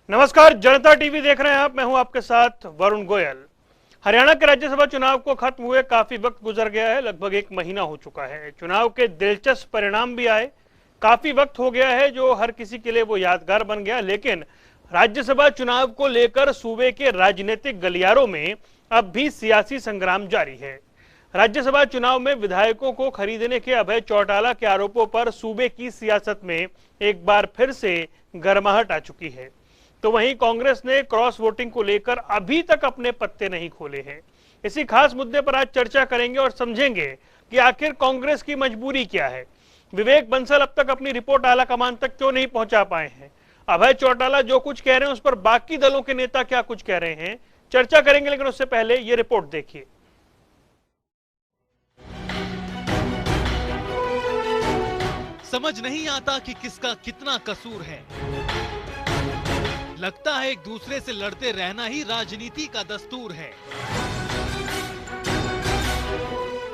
नमस्कार, जनता टीवी देख रहे हैं आप। मैं हूं आपके साथ वरुण गोयल। हरियाणा के राज्यसभा चुनाव को खत्म हुए काफी वक्त गुजर गया है, लगभग 1 महीना हो चुका है। चुनाव के दिलचस्प परिणाम भी आए, काफी वक्त हो गया है जो हर किसी के लिए वो यादगार बन गया। लेकिन राज्यसभा चुनाव को लेकर सूबे के राजनीतिक गलियारों में अब भी सियासी संग्राम जारी है। राज्यसभा चुनाव में विधायकों को खरीदने के अभय चौटाला के आरोपों पर सूबे की सियासत में एक बार फिर से गर्माहट आ चुकी है। तो वहीं कांग्रेस ने क्रॉस वोटिंग को लेकर अभी तक अपने पत्ते नहीं खोले हैं। इसी खास मुद्दे पर आज चर्चा करेंगे और समझेंगे कि आखिर कांग्रेस की मजबूरी क्या है। विवेक बंसल अब तक अपनी रिपोर्ट आला कमान तक क्यों नहीं पहुंचा पाए हैं। अभय चौटाला जो कुछ कह रहे हैं उस पर बाकी दलों के नेता क्या कुछ कह रहे हैं, चर्चा करेंगे। लेकिन उससे पहले ये रिपोर्ट देखिए। समझ नहीं आता कि किसका कितना कसूर है। लगता है एक दूसरे से लड़ते रहना ही राजनीति का दस्तूर है।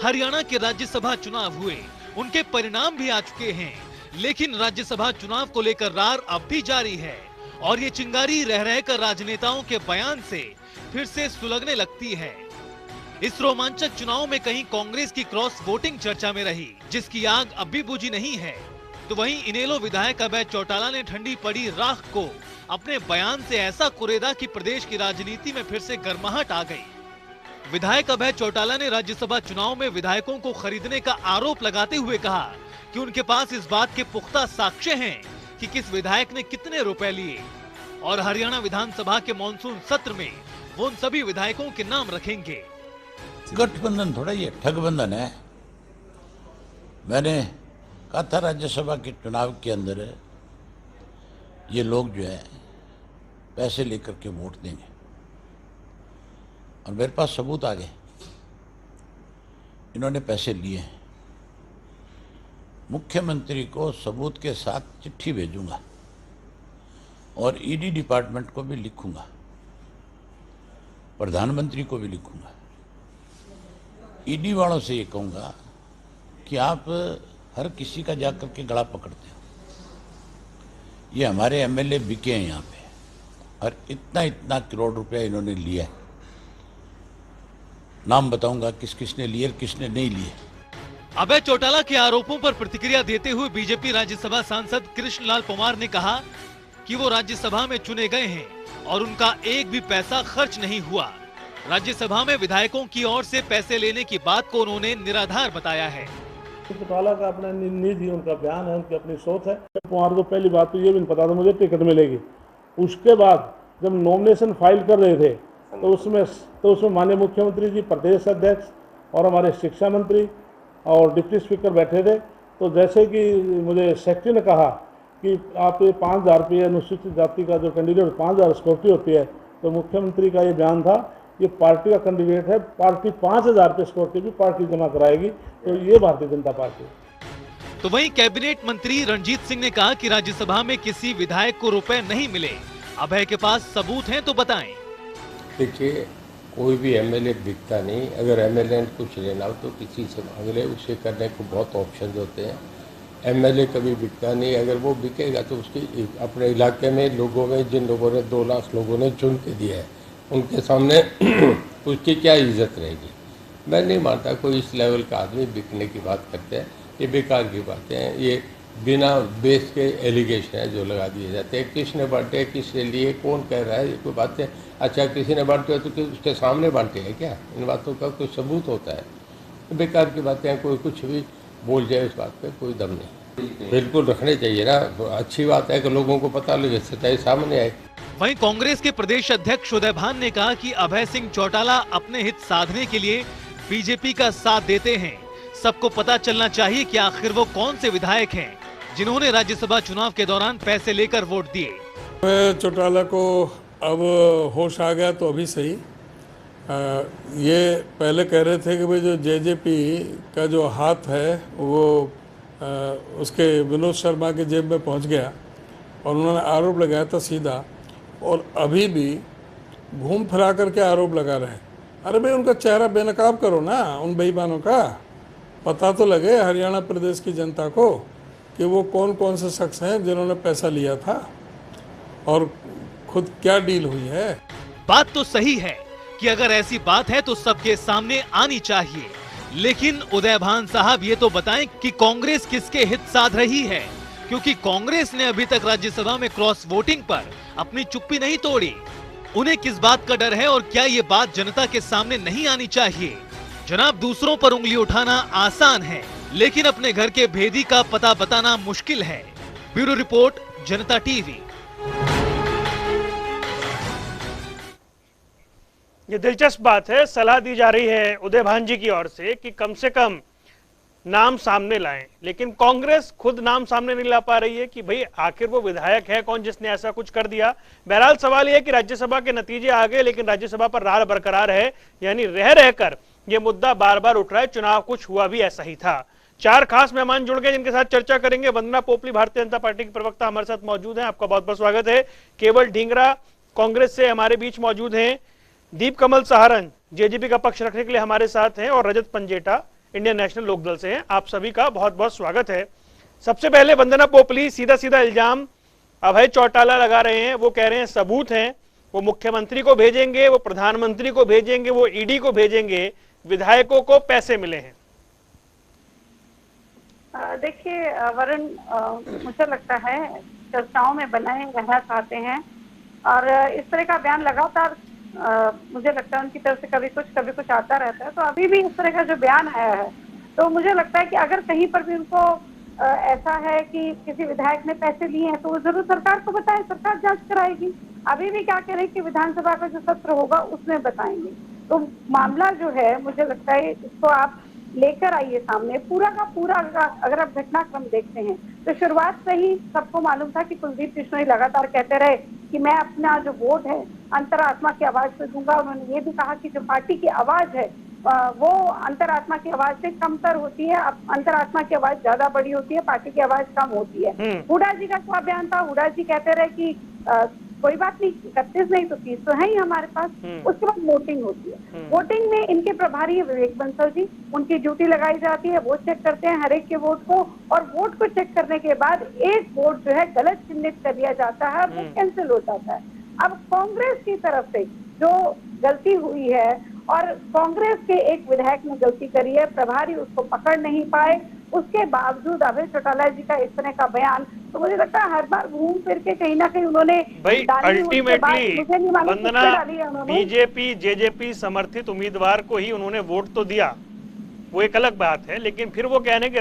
हरियाणा के राज्यसभा चुनाव हुए, उनके परिणाम भी आ चुके हैं, लेकिन राज्यसभा चुनाव को लेकर रार अब भी जारी है और ये चिंगारी रह रहकर राजनेताओं के बयान से फिर से सुलगने लगती है। इस रोमांचक चुनाव में कहीं कांग्रेस की क्रॉस वोटिंग चर्चा में रही, जिसकी आग अब भी बुझी नहीं है, तो वहीं इनेलो विधायक अभय चौटाला ने ठंडी पड़ी राख को अपने बयान से ऐसा कुरेदा कि प्रदेश की राजनीति में फिर से गर्माहट आ गई। विधायक अभय चौटाला ने राज्यसभा चुनाव में विधायकों को खरीदने का आरोप लगाते हुए कहा कि उनके पास इस बात के पुख्ता साक्ष्य हैं कि किस विधायक ने कितने रुपए लिए और हरियाणा विधानसभा के मॉनसून सत्र में वो उन सभी विधायकों के नाम रखेंगे। गठबंधन थोड़ा ये ठगबंधन है। मैंने कहा था राज्यसभा के चुनाव के अंदर ये लोग जो है पैसे लेकर के वोट देंगे और मेरे पास सबूत आ गए। इन्होंने पैसे लिए हैं। मुख्यमंत्री को सबूत के साथ चिट्ठी भेजूंगा और ईडी डिपार्टमेंट को भी लिखूंगा, प्रधानमंत्री को भी लिखूंगा। ईडी वालों से ये कहूंगा कि आप हर किसी का जाकर के गला पकड़ते हो। ये हमारे एमएलए बिके हैं यहाँ पे और इतना इतना करोड़ रुपया इन्होंने लिया है। नाम बताऊंगा किस किसने लिए और किसने नहीं लिए। अभय चौटाला के आरोपों पर प्रतिक्रिया देते हुए बीजेपी राज्यसभा सांसद कृष्णलाल पंवार ने कहा कि वो राज्यसभा में चुने गए हैं और उनका एक भी पैसा खर्च नहीं हुआ। राज्यसभा में विधायकों की ओर से पैसे लेने की बात को उन्होंने निराधार बताया है। चौटाला का अपना निजी उनका बयान है, उनकी अपनी सोच है। पंवार को पहली बात तो ये भी नहीं पता था मुझे टिकट मिलेगी। उसके बाद जब नॉमिनेशन फाइल कर रहे थे तो उसमें माननीय मुख्यमंत्री जी, प्रदेश अध्यक्ष और हमारे शिक्षा मंत्री और डिप्टी स्पीकर बैठे थे। तो जैसे कि मुझे सेक्रेटरी ने कहा कि आप ये 5,000 रुपये अनुसूचित जाति का जो कैंडिडेट 5,000 सिक्योरिटी होती है, तो मुख्यमंत्री का ये बयान था ये पार्टी का कैंडिडेट है, पार्टी 5,000 रुपये सिक्योरिटी भी पार्टी जमा कराएगी। तो ये भारतीय जनता पार्टी। तो वहीं कैबिनेट मंत्री रणजीत सिंह ने कहा कि राज्यसभा में किसी विधायक को रुपए नहीं मिले। अभय के पास सबूत हैं तो बताएं। देखिए, कोई भी एमएलए बिकता नहीं। अगर एमएलए ने कुछ लेना हो तो किसी से मांग ले, उसे करने को बहुत ऑप्शन होते हैं। एमएलए कभी बिकता नहीं। अगर वो बिकेगा तो उसकी अपने इलाके में लोगों में, जिन लोगों ने 2 लाख लोगों ने चुन के दिया है, उनके सामने उसकी क्या इज्जत रहेगी। मैं नहीं मानता कोई इस लेवल का आदमी बिकने की बात करते हैं। ये बेकार की बातें हैं। ये बिना बेस के एलिगेशन है जो लगा दिए जाते हैं। किसने बांटे, किसने लिए, कौन कह रहा है, ये कोई बातें। अच्छा, किसी ने बांटे तो उसके सामने बांटे हैं क्या? इन बातों का कोई सबूत होता है? तो बेकार की बातें हैं। कोई कुछ भी बोल जाए उस बात पे कोई दम नहीं। बिल्कुल रखने चाहिए ना। अच्छी बात है कि लोगों को पता लगे, सच्चाई सामने आए। वहीं कांग्रेस के प्रदेश अध्यक्ष उदय भान ने कहा कि अभय सिंह चौटाला अपने हित साधने के लिए बीजेपी का साथ देते हैं। सबको पता चलना चाहिए कि आखिर वो कौन से विधायक हैं जिन्होंने राज्यसभा चुनाव के दौरान पैसे लेकर वोट दिए। चौटाला को अब होश आ गया तो अभी सही। ये पहले कह रहे थे कि भाई जो जेजेपी का जो हाथ है वो उसके विनोद शर्मा के जेब में पहुंच गया और उन्होंने आरोप लगाया था सीधा, और अभी भी घूम फिरा करके आरोप लगा रहे हैं। अरे भाई, उनका चेहरा बेनकाब करो ना, उन बेईमानों का पता तो लगे हरियाणा प्रदेश की जनता को कि वो कौन कौन से शख्स हैं जिन्होंने पैसा लिया था और खुद क्या डील हुई है। बात तो सही है कि अगर ऐसी बात है तो सबके सामने आनी चाहिए, लेकिन उदयभान साहब ये तो बताएं कि कांग्रेस किसके हित साध रही है, क्योंकि कांग्रेस ने अभी तक राज्यसभा में क्रॉस वोटिंग पर अपनी चुप्पी नहीं तोड़ी। उन्हें किस बात का डर है और क्या ये बात जनता के सामने नहीं आनी चाहिए? जनाब, दूसरों पर उंगली उठाना आसान है, लेकिन अपने घर के भेदी का पता बताना मुश्किल है। ब्यूरो रिपोर्ट, जनता टीवी। ये दिलचस्प बात है, सलाह दी जा रही है उदयभान जी की ओर से कि कम से कम नाम सामने लाएं, लेकिन कांग्रेस खुद नाम सामने नहीं ला पा रही है कि भाई आखिर वो विधायक है कौन जिसने ऐसा कुछ कर दिया। बहरहाल सवाल यह है कि राज्यसभा के नतीजे आ गए, लेकिन राज्यसभा पर रार बरकरार है, यानी रह रहकर ये मुद्दा बार बार उठ रहा है। चुनाव कुछ हुआ भी ऐसा ही था। 4 खास मेहमान जुड़ गए जिनके साथ चर्चा करेंगे। वंदना पोपली भारतीय जनता पार्टी की प्रवक्ता हमारे साथ मौजूद हैं, आपका बहुत बहुत स्वागत है। केवल ढींगरा कांग्रेस से हमारे बीच मौजूद हैं। दीप कमल सहारन जेजेपी का पक्ष रखने के लिए हमारे साथ हैं और रजत पंजेटा इंडियन नेशनल लोकदल से हैं। आप सभी का बहुत बहुत स्वागत है। सबसे पहले वंदना पोपली, सीधा सीधा इल्जाम अभय चौटाला लगा रहे हैं। वो कह रहे हैं सबूत हैं, वो मुख्यमंत्री को भेजेंगे, वो प्रधानमंत्री को भेजेंगे, वो ईडी को भेजेंगे, विधायकों को पैसे मिले हैं। देखिए वरुण, मुझे लगता है चर्चाओं में बनाए रहना चाहते हैं और इस तरह का बयान लगातार मुझे लगता है उनकी तरफ से कभी कुछ आता रहता है। तो अभी भी इस तरह का जो बयान आया है, तो मुझे लगता है कि अगर कहीं पर भी उनको ऐसा है कि किसी विधायक ने पैसे लिए हैं तो वो जरूर सरकार को बताए, सरकार जांच कराएगी। अभी भी क्या कह रहे हैं कि विधानसभा का जो सत्र होगा उसमें बताएंगे। तो मामला जो है, मुझे लगता है इसको आप लेकर आइए सामने पूरा का पूरा। अगर आप घटनाक्रम देखते हैं तो शुरुआत से ही सबको मालूम था कि कुलदीप बिश्नोई लगातार कहते रहे कि मैं अपना जो वोट है अंतरात्मा की आवाज से दूंगा। उन्होंने ये भी कहा कि जो पार्टी की आवाज है वो अंतरात्मा की आवाज से कमतर होती है, अंतरात्मा की आवाज ज्यादा बड़ी होती है, पार्टी की आवाज कम होती है। हुड्डा जी का क्या बयान था? हुड्डा जी कहते रहे कि कोई बात नहीं, 31 नहीं तो 30 तो है ही हमारे पास। उसके बाद वोटिंग होती है। वोटिंग में इनके प्रभारी है विवेक बंसल जी, उनकी ड्यूटी लगाई जाती है, वो चेक करते हैं हर एक के वोट को, और वोट को चेक करने के बाद एक वोट जो है गलत चिन्हित कर दिया जाता है, वो कैंसिल हो जाता है। अब कांग्रेस की तरफ से जो गलती हुई है और कांग्रेस के एक विधायक ने गलती करी है, प्रभारी उसको पकड़ नहीं पाए, उसके बावजूद अभय चौटाला जी का इस तरह का बयान, तो मुझे लगता है हर बार घूम फिर के कहीं ना कहीं उन्होंने भाई अल्टीमेटली वंदना बीजेपी जेजेपी समर्थित उम्मीदवार को ही उन्होंने वोट तो दिया, वो एक अलग बात है, लेकिन फिर वो कह रहे हैं कि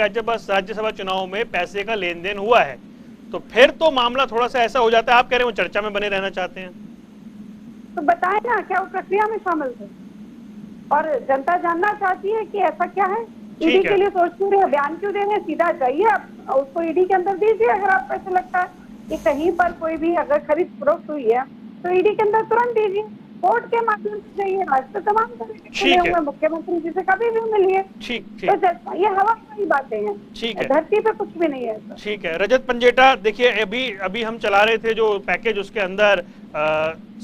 राज्यसभा चुनाव में पैसे का लेन देन हुआ है, तो फिर तो मामला थोड़ा सा ऐसा हो जाता है। आप कह रहे हैं वो चर्चा में बने रहना चाहते हैं, तो बताएं ना क्या वो प्रक्रिया में शामिल थे और जनता जानना चाहती है कि ऐसा क्या है। ईडी के लिए सोच क्यों रहे, बयान क्यों दे रहे हैं? सीधा जाइए, आप उसको ईडी के अंदर दीजिए। अगर आपको ऐसा लगता है कि कहीं पर कोई भी अगर खरीद फरोख्त हुई है तो ईडी के अंदर तुरंत दीजिए, कोर्ट के माध्यम से जाइए, रास्ते तमाम करेंगे, मुख्यमंत्री जी से कभी भी मिलिए। तो ये हवा की बातें हैं, धरती पे कुछ भी नहीं है। ठीक है रजत पंजेटा, देखिए अभी हम चला रहे थे जो पैकेज, उसके अंदर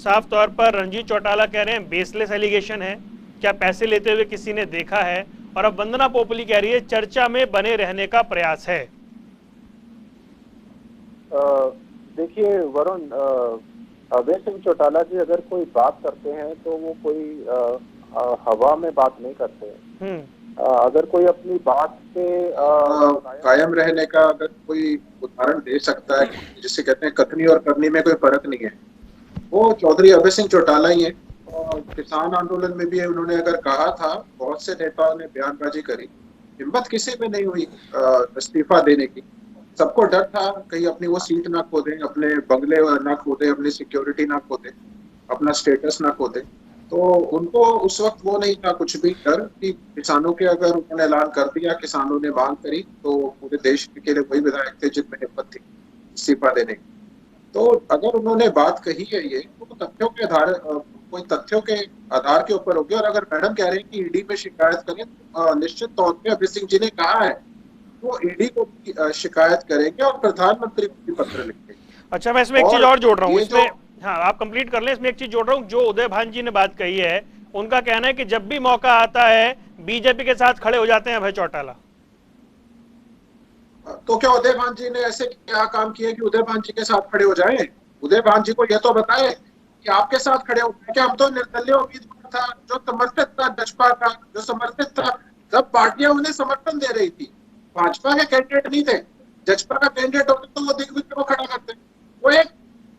साफ तौर पर रणजीत चौटाला कह रहे हैं बेसलेस एलिगेशन है, क्या पैसे लेते हुए किसी ने देखा है, और अब वंदना पोपली कह रही है चर्चा में बने रहने का प्रयास है। देखिए वरुण, अभय सिंह चौटाला जी अगर कोई बात करते हैं तो वो कोई हवा में बात नहीं करते। अगर कोई अपनी बात पे कायम रहने का अगर कोई उदाहरण दे सकता है, जिसे कहते हैं कथनी और करनी में कोई फर्क नहीं है, वो चौधरी अभय सिंह चौटाला ही है। और किसान आंदोलन में भी उन्होंने अगर कहा था, बहुत से नेताओं ने बयानबाजी करी, हिम्मत किसी में नहीं हुई इस्तीफा देने की। सबको डर था कहीं अपनी वो सीट ना खो दें, अपने बंगले ना खो दें, अपनी सिक्योरिटी ना खो दें, अपना स्टेटस ना खो दें। तो उनको उस वक्त वो नहीं था कुछ भी डर कि किसानों के, अगर उन्होंने ऐलान कर दिया, किसानों ने मांग करी, तो पूरे देश के लिए वही विधायक थे जिनमें हिम्मत थी इस्तीफा देने की। तो अगर उन्होंने बात कही है ये, तो तथ्यों के आधार, कोई तथ्यों के आधार के ऊपर होगी। और अगर मैडम कह रहे हैं कि ईडी पे शिकायत करें, तो निश्चित तौर पे अभय सिंह जी ने कहा है वो ईडी को शिकायत करेंगे और प्रधानमंत्री को भी पत्र लिखेंगे। अच्छा, मैं इसमें एक चीज और जोड़ रहा हूँ, इसमें हाँ आप कंप्लीट कर लें, इसमें एक चीज जोड़ रहा हूँ। जो उदयभान जी ने बात कही है, उनका कहना है कि जब भी मौका आता है बीजेपी के साथ खड़े हो जाते हैं अभय चौटाला। तो क्या उदयभान जी ने ऐसे क्या काम किया कि उदयभान जी के साथ खड़े हो जाएं? उदय भान जी को यह तो बताए कि आपके साथ खड़े होते हैं कि हम तो निर्दलीय उम्मीदवार था, जो समर्थित था जसपा का, जो समर्थित था, सब पार्टियां उन्हें समर्थन दे रही थी, भाजपा के कैंडिडेट नहीं थे। जसपा का कैंडिडेट होते तो वो दिग्विजय को खड़ा करते। वो एक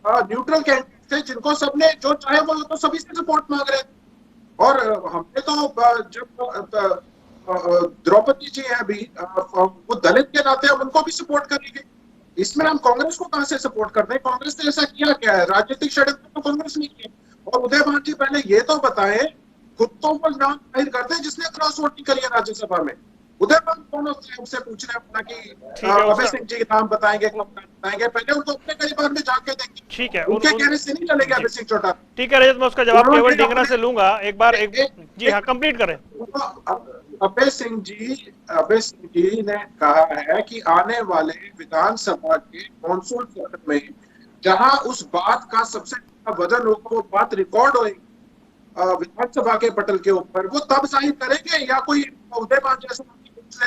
न्यूट्रल कैंडिडेट थे जिनको सबने जो चाहे वो तो सभी से सपोर्ट मांग रहे थे। और हमने तो जब द्रौपदी जी है अभी, वो दलित के नाते हम उनको भी सपोर्ट करेंगे। इसमें हम कांग्रेस को कहां से सपोर्ट करते हैं? कांग्रेस ने ऐसा किया क्या है? राजनीतिक षड्यंत्र तो कांग्रेस ने किया। और उदय भान जी पहले ये तो बताएं, खुद तो वो नाम जाहिर करते हैं जिसने क्रॉस वोटिंग करी है राज्यसभा में। उदय भान कौन होते हैं हमसे पूछ रहे हैं कि अभय सिंह जी के नाम बताएंगे, कब बताएंगे? पहले उनको अपने परिवार में जाके देंगे। ठीक है, उनके कहने से नहीं चलेगा अभय सिंह चौटाला। ठीक है रजत, मैं उसका जवाब केवल ढींगरा से लूंगा। एक बार जी हाँ, कंप्लीट करें। अभय सिंह जी ने कहा है कि आने वाले विधानसभा के मॉनसून सत्र में जहां उस बात का सबसे वजन होगा, वो बात रिकॉर्ड होगी विधानसभा के पटल के ऊपर, वो तब जाहिर करेंगे या कोई उदय भान जैसा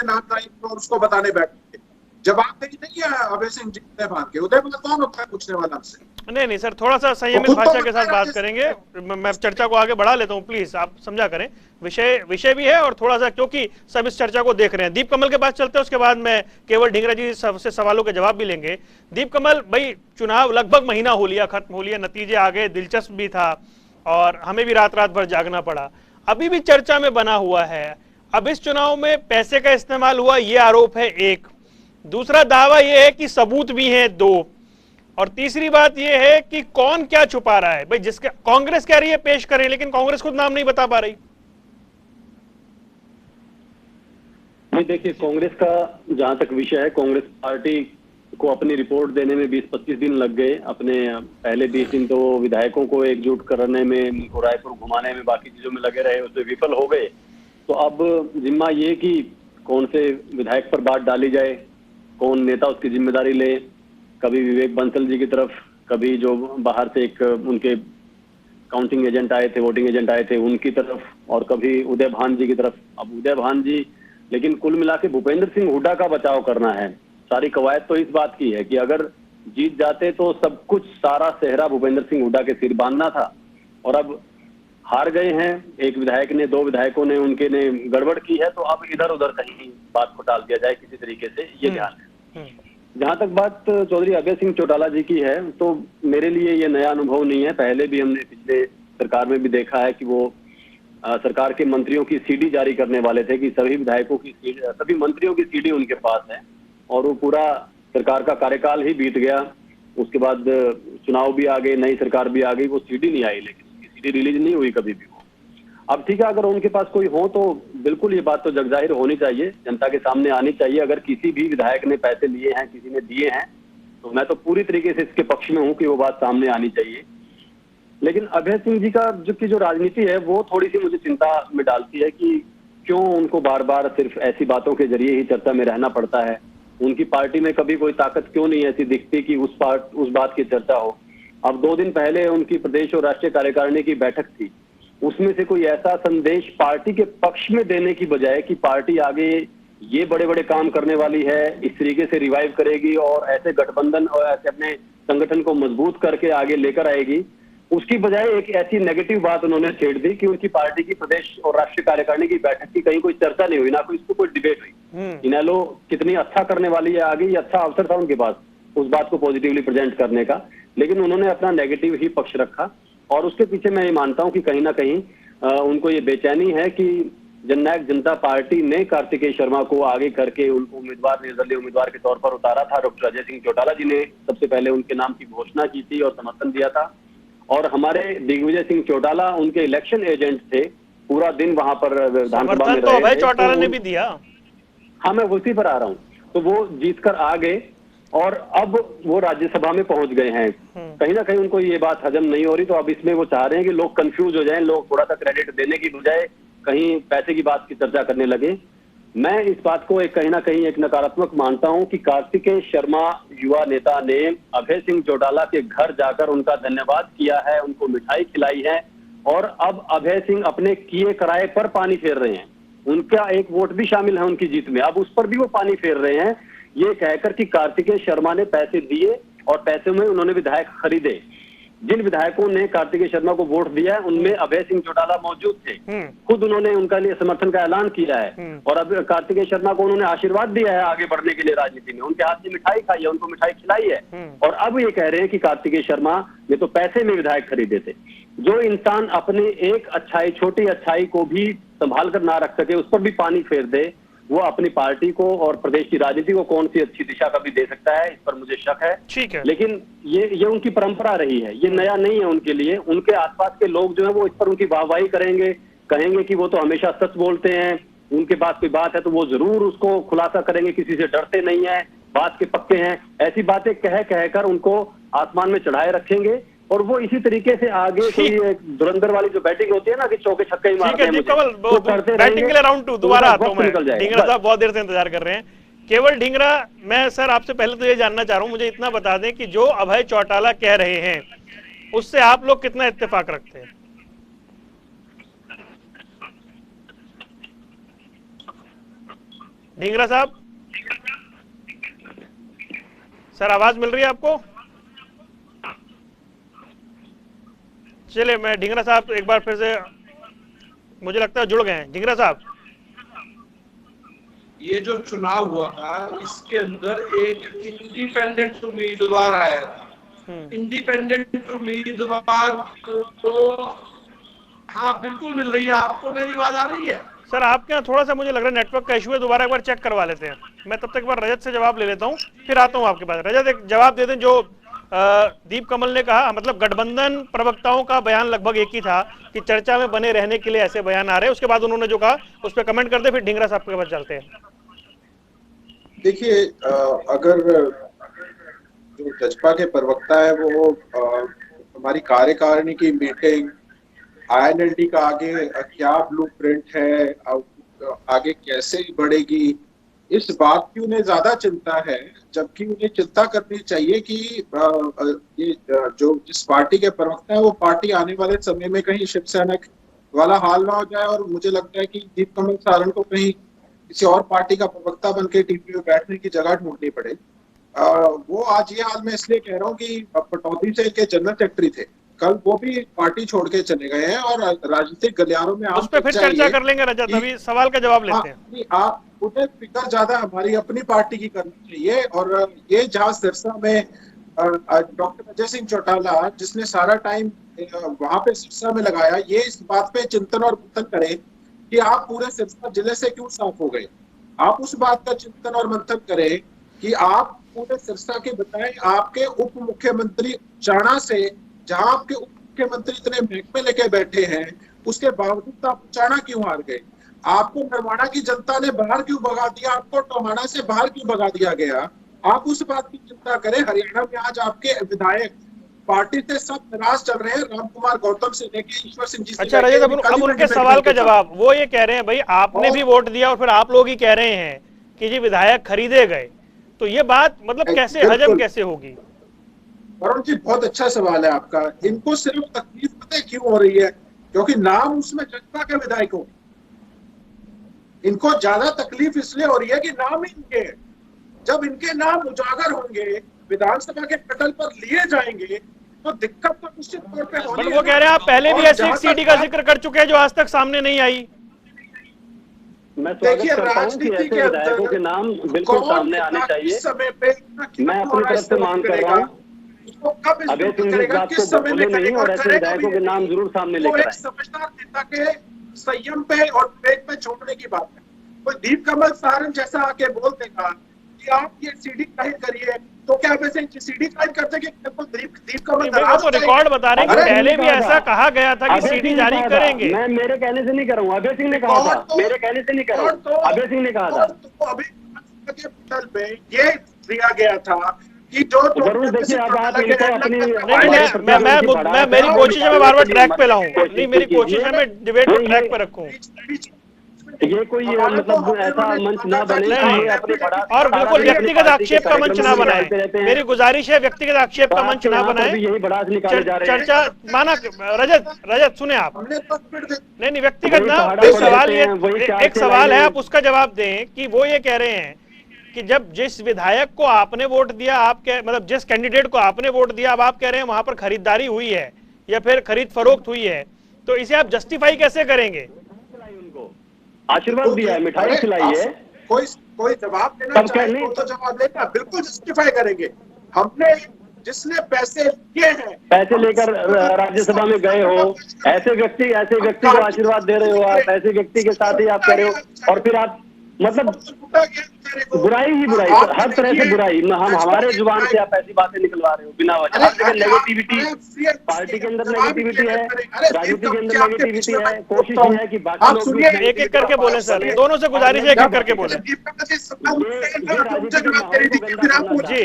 नाम जाहिर उसको बताने बैठेंगे? जवाबदेही नहीं है अभय सिंह जी उदय भान के। उदय भान कौन होता है पूछने वाला हमसे? नहीं सर, थोड़ा सा संयमित भाषा के साथ बात करेंगे। मैं चर्चा को आगे बढ़ा लेता हूं, प्लीज आप समझा करें। विषय भी है और थोड़ा सा, क्योंकि सब इस चर्चा को देख रहे हैं। दीप कमल के पास चलते हैं, उसके बाद मैं केवल ढींगरा जी से सवालों के जवाब भी लेंगे। दीप कमल भाई, चुनाव लगभग महीना हो लिया, खत्म हो लिया, नतीजे आ गए, दिलचस्प भी था और हमें भी रात भर जागना पड़ा। अभी भी चर्चा में बना हुआ है। अब इस चुनाव में पैसे का इस्तेमाल हुआ, ये आरोप है एक। दूसरा दावा यह है कि सबूत भी हैं दो, और तीसरी बात यह है कि कौन क्या छुपा रहा है। भाई जिसका कांग्रेस कह रही है पेश करें, लेकिन कांग्रेस खुद नाम नहीं बता पा रही। नहीं, देखिए कांग्रेस का जहां तक विषय है, कांग्रेस पार्टी को अपनी रिपोर्ट देने में 20-25 दिन लग गए। अपने पहले 20 दिन तो विधायकों को एकजुट करने में, रायपुर घुमाने में, बाकी चीजों में लगे रहे, उसमें विफल हो गए। तो अब जिम्मा ये कि कौन से विधायक पर बात डाली जाए, कौन नेता उसकी जिम्मेदारी ले। कभी विवेक बंसल जी की तरफ, कभी जो बाहर से एक उनके काउंटिंग एजेंट आए थे, वोटिंग एजेंट आए थे, उनकी तरफ, और कभी उदय भान जी की तरफ। अब उदय भान जी, लेकिन कुल मिला के भूपेंद्र सिंह हुड्डा का बचाव करना है। सारी कवायद तो इस बात की है कि अगर जीत जाते तो सब कुछ, सारा सेहरा भूपेंद्र सिंह हुड्डा के सिर बांधना था। और अब हार गए हैं, एक विधायक ने, दो विधायकों ने, उनके ने गड़बड़ की है, तो अब इधर उधर कहीं बात को टाल दिया जाए किसी तरीके से, ये ध्यान है। जहां तक बात चौधरी अभय सिंह चौटाला जी की है, तो मेरे लिए ये नया अनुभव नहीं है। पहले भी हमने पिछले सरकार में भी देखा है कि वो सरकार के मंत्रियों की सीडी जारी करने वाले थे कि सभी विधायकों की, सभी मंत्रियों की सीडी उनके पास है, और वो पूरा सरकार का कार्यकाल ही बीत गया। उसके बाद चुनाव भी आ गए, नई सरकार भी आ गई, वो सीडी नहीं आई, लेकिन उसकी सीडी रिलीज नहीं हुई कभी भी वो। अब ठीक है, अगर उनके पास कोई हो तो बिल्कुल ये बात तो जगजाहिर होनी चाहिए, जनता के सामने आनी चाहिए। अगर किसी भी विधायक ने पैसे लिए हैं, किसी ने दिए हैं, तो मैं तो पूरी तरीके से इसके पक्ष में हूं कि वो बात सामने आनी चाहिए। लेकिन अभय सिंह जी का जो राजनीति है, वो थोड़ी सी मुझे चिंता में डालती है कि क्यों उनको बार बार सिर्फ ऐसी बातों के जरिए ही चर्चा में रहना पड़ता है। उनकी पार्टी में कभी कोई ताकत क्यों नहीं ऐसी दिखती कि उस बात की चर्चा हो। अब 2 दिन पहले उनकी प्रदेश और राष्ट्रीय कार्यकारिणी की बैठक थी, उसमें से कोई ऐसा संदेश पार्टी के पक्ष में देने की बजाय कि पार्टी आगे ये बड़े बड़े काम करने वाली है, इस तरीके से रिवाइव करेगी और ऐसे गठबंधन और ऐसे अपने संगठन को मजबूत करके आगे लेकर आएगी, उसकी बजाय एक ऐसी नेगेटिव बात उन्होंने छेड़ दी कि उनकी पार्टी की प्रदेश और राष्ट्रीय कार्यकारिणी की बैठक की कहीं कोई चर्चा नहीं हुई, ना कोई इसको कोई डिबेट हुई। इनेलो कितनी अच्छा करने वाली है आगे, ये अच्छा अवसर था उनके पास उस बात को पॉजिटिवली प्रेजेंट करने का, लेकिन उन्होंने अपना नेगेटिव ही पक्ष रखा। और उसके पीछे मैं ये मानता हूं कि कहीं ना कहीं उनको ये बेचैनी है कि जननायक जनता पार्टी ने कार्तिकेय शर्मा को आगे करके उनको उम्मीदवार, निर्दलीय उम्मीदवार के तौर पर उतारा था। डॉक्टर अजय सिंह चौटाला जी ने सबसे पहले उनके नाम की घोषणा की थी और समर्थन दिया था, और हमारे दिग्विजय सिंह चौटाला उनके इलेक्शन एजेंट थे, पूरा दिन वहां पर विधानसभा में रहे। अभय चौटाला ने भी दिया। हाँ, मैं उसी पर आ रहा हूँ। तो वो जीत कर आ गए और अब वो राज्यसभा में पहुंच गए हैं। कहीं ना कहीं उनको ये बात हजम नहीं हो रही, तो अब इसमें वो चाह रहे हैं कि लोग कंफ्यूज हो जाएं, लोग थोड़ा सा क्रेडिट देने की बजाय कहीं पैसे की बात की चर्चा करने लगे। मैं इस बात को कहीं ना कहीं एक नकारात्मक मानता हूं कि कार्तिकेय शर्मा युवा नेता ने अभय सिंह चौटाला के घर जाकर उनका धन्यवाद किया है, उनको मिठाई खिलाई है, और अब अभय सिंह अपने किए कराए पर पानी फेर रहे हैं। उनका एक वोट भी शामिल है उनकी जीत में, अब उस पर भी वो पानी फेर रहे हैं, ये कहकर कि कार्तिकेय शर्मा ने पैसे दिए और पैसे में उन्होंने विधायक खरीदे। जिन विधायकों ने कार्तिकेय शर्मा को वोट दिया है उनमें अभय सिंह चौटाला मौजूद थे, खुद उन्होंने उनका लिए समर्थन का ऐलान किया है और अब कार्तिकेय शर्मा को उन्होंने आशीर्वाद दिया है आगे बढ़ने के लिए राजनीति में, उनके हाथ से मिठाई खाई है, उनको मिठाई खिलाई है। और अब ये कह रहे हैं कि कार्तिकेय शर्मा ने तो पैसे में विधायक खरीदे थे। जो इंसान अपने एक अच्छाई, छोटी अच्छाई को भी संभाल कर ना रख सके, उस पर भी पानी फेर दे, वो अपनी पार्टी को और प्रदेश की राजनीति को कौन सी अच्छी दिशा कभी दे सकता है, इस पर मुझे शक है। ठीक है, लेकिन ये उनकी परंपरा रही है, ये नया नहीं है उनके लिए। उनके आसपास के लोग जो है वो इस पर उनकी वाहवाही करेंगे, कहेंगे कि वो तो हमेशा सच बोलते हैं, उनके पास कोई बात है तो वो जरूर उसको खुलासा करेंगे, किसी से डरते नहीं है, बात के पक्के हैं। ऐसी बातें कह कहकर उनको आसमान में चढ़ाए रखेंगे और वो इसी तरीके से आगे कोई धुरंधर वाली जो बैटिंग होती है ना कि चौके छक्के ही मारते हैं, बैटिंग के लिए राउंड 2 दोबारा आता हूं मैं। ढींगरा साहब बहुत देर से इंतजार कर रहे हैं। केवल ढींगरा, मैं सर आपसे पहले तो ये जानना चाह रहा हूं, मुझे इतना बता दें कि जो अभय चौटाला कह रहे हैं उससे आप लोग कितना इत्तेफाक रखते हैं? ढींगरा साहब, सर आवाज मिल रही है आपको? चलिए, मैं ढींगरा साहब एक बार फिर से, मुझे लगता है जुड़ गए हैं। ढींगरा साहब, ये जो चुनाव हुआ था इसके अंदर एक इंडिपेंडेंट उम्मीदवार आया था। इंडिपेंडेंट उम्मीदवार तो हाँ बिल्कुल मिल रही है। आपको मेरी आवाज आ रही है? सर आपके यहाँ थोड़ा सा मुझे लग रहा है नेटवर्क का इशू है, दोबारा एक बार चेक करवा लेते हैं। मैं तब तक एक बार रजत से जवाब ले लेता हूँ, फिर आता हूँ आपके पास। रजत एक जवाब दे दें। जो दीप कमल ने कहा, मतलब गठबंधन प्रवक्ताओं का बयान लगभग एक ही था कि चर्चा में बने रहने के लिए ऐसे बयान आ रहे हैं। उसके बाद उन्होंने जो कहा उस पर कमेंट करते, फिर ढींगरा साहब के पास चलते हैं। देखिए, अगर जो जजपा के प्रवक्ता है वो हमारी कार्यकारिणी की मीटिंग, INLD का आगे क्या ब्लूप्रिंट है, आगे कैसे बढ़ेगी, इस बात की उन्हें ज्यादा चिंता है, जबकि उन्हें चिंता करनी चाहिए कि ये जो जिस पार्टी के प्रवक्ता है वो पार्टी आने वाले समय में कहीं शिवसेना वाला हाल ना हो जाए। और मुझे लगता है कि दीप कमल सारण को कहीं किसी और पार्टी का प्रवक्ता बनके टीवी में बैठने की जगह ढूंढनी पड़े। वो आज ये हाल मैं इसलिए कह रहा हूँ कि पटौदी से इनके जनरल सेक्रेटरी थे, कल वो भी पार्टी छोड़ के चले गए हैं और राजनीतिक गलियारों में उस पर फिर चर्चा कर लेंगे। रजत, अभी सवाल का जवाब लेते हैं। आप उन्हें फिक्र ज्यादा हमारी अपनी पार्टी की करनी चाहिए। और ये जहाँ सिरसा में डॉक्टर अजय सिंह चौटाला जिसने सारा टाइम वहां पे सिरसा में लगाया, ये इस बात पे चिंतन और मंथन करें कि आप पूरे सिरसा जिले से क्यों साफ हो गए। आप उस बात का चिंतन और मंथन करें कि आप पूरे सिरसा के बताएं आपके उप मुख्यमंत्री चाणा से, जहां आपके उप मुख्यमंत्री इतने महकमे लेके बैठे हैं, उसके बावजूद आप चाणा क्यों हार गए। आपको नरवाड़ा की जनता ने बाहर क्यों भगा दिया, आपको टोहाना से बाहर क्यों भगा दिया गया। आप उस बात की चिंता करें। हरियाणा में आज आपके विधायक पार्टी से सब नाराज चल रहे हैं, राम कुमार गौतम से लेके ईश्वर सिंह जी से। अच्छा रजत, अब उनके सवाल का जवाब, वो ये कह रहे हैं भाई आपने भी वोट दिया और फिर आप लोग ही कह रहे हैं कि जी विधायक खरीदे गए, तो ये बात मतलब कैसे हजम कैसे होगी? वरुण जी, बहुत अच्छा सवाल है आपका। इनको सिर्फ तकलीफ पता है क्यों हो रही है, क्योंकि नाम उसमें जजपा के विधायकों, इनको ज्यादा तकलीफ इसलिए हो रही है कि नाम ही इनके, जब इनके नाम उजागर होंगे, विधानसभा के पटल पर लिए जाएंगे, तो दिक्कत तो निश्चित तौर पे होगी। बट वो कह रहे हैं आप पहले भी ऐसी सीडी का जिक्र कर चुके हैं जो आज तक सामने नहीं आई। मैं देखिए, राजनीति के विधायकों के नाम बिल्कुल सामने आने चाहिए। समय पे मैं अपनी तरफ से मांग कर रहा हूँ, अभय सिंह जी इस बात को भूले नहीं और ऐसे विधायकों के नाम जरूर सामने लेकर आए। समझदार नेता के संयम पे और विवेक पे छोड़ने की बात है। कोई दीप कमल सारण जैसा आके बोल देगा कि आप ये सीडी कायद करिए, तो क्या वैसे सीडी कायद करते कि दीप कमल तो रिकॉर्ड बता रहे हैं कि पहले भी ऐसा कहा गया था कि सीडी जारी करेंगे। मैं मेरे कहने से नहीं कर रहा हूँ, अभय सिंह ने कहा था, मेरे कहने से नहीं कर रहा हूँ, अभय सिंह ने कहा था। तो अभी के पटल पे ये दिया गया था कि जो जरूर देखिए, अब आप इनको अपनी मैं मेरी कोशिश है मैं बार बार ट्रैक पे लाऊं, नहीं मेरी कोशिश है मैं डिबेट को ट्रैक पे रखूं। ये कोई मतलब ऐसा मंच ना बने कि अपने बड़ा और बिल्कुल व्यक्तिगत आक्षेप का मंच ना बनाए। मेरी गुजारिश है व्यक्तिगत आक्षेप का मंच ना बनाए। यही बड़ा निकाले जा रहे हैं। चर्चा माना रजत सुने आप, नहीं व्यक्तिगत ना, सवाल ये एक सवाल है, आप उसका जवाब दें कि वो ये कह रहे हैं कि जब जिस विधायक को आपने वोट दिया, आप मतलब जिस कैंडिडेट को आपने वोट दिया, अब आप कह रहे हैं वहां पर खरीदारी हुई है या फिर खरीद फरोख्त हुई है, तो इसे आप जस्टिफाई कैसे करेंगे? उनको आशीर्वाद दिया है, मिठाई खिलाई है, कोई जवाब देना चाहे तो जवाब देगा, बिल्कुल जस्टिफाई करेंगे। हमने जिसने पैसे लिए हैं, पैसे लेकर राज्यसभा में गए हो, ऐसे व्यक्ति को आशीर्वाद दे रहे हो आप, ऐसे व्यक्ति के साथ ही आप कह रहे हो, और फिर आप मतलब बुराई ही बुराई, हर तरह से बुराई। हम हमारे जुबान से आप ऐसी बातें निकलवा रहे हो बिना वजह। हर जगह नेगेटिविटी, पार्टी के अंदर नेगेटिविटी है, राजनीति के अंदर नेगेटिविटी है। कोशिश है कि बाकी लोग एक एक करके बोले सर, दोनों से गुजारिश है एक एक करके बोले जी।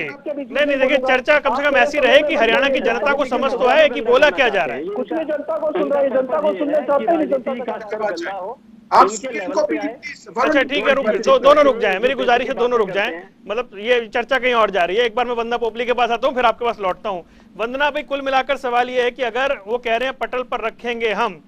नहीं, देखिए चर्चा कम से कम ऐसी रहे कि हरियाणा की जनता को समझ तो आए कि बोला क्या जा रहा है। कुछ नहीं जनता को सुन रही, जनता को सुनना चाहते हैं, जनता को अच्छा ठीक है, दोनों रुक जाएं, मेरी गुजारिश है दोनों रुक जाएं, मतलब ये चर्चा कहीं और जा रही है। एक बार मैं वंदना पोपली के पास आता हूं, फिर आपके पास लौटता हूं। वंदना भाई, कुल मिलाकर सवाल ये है कि अगर वो कह रहे हैं पटल पर रखेंगे हम,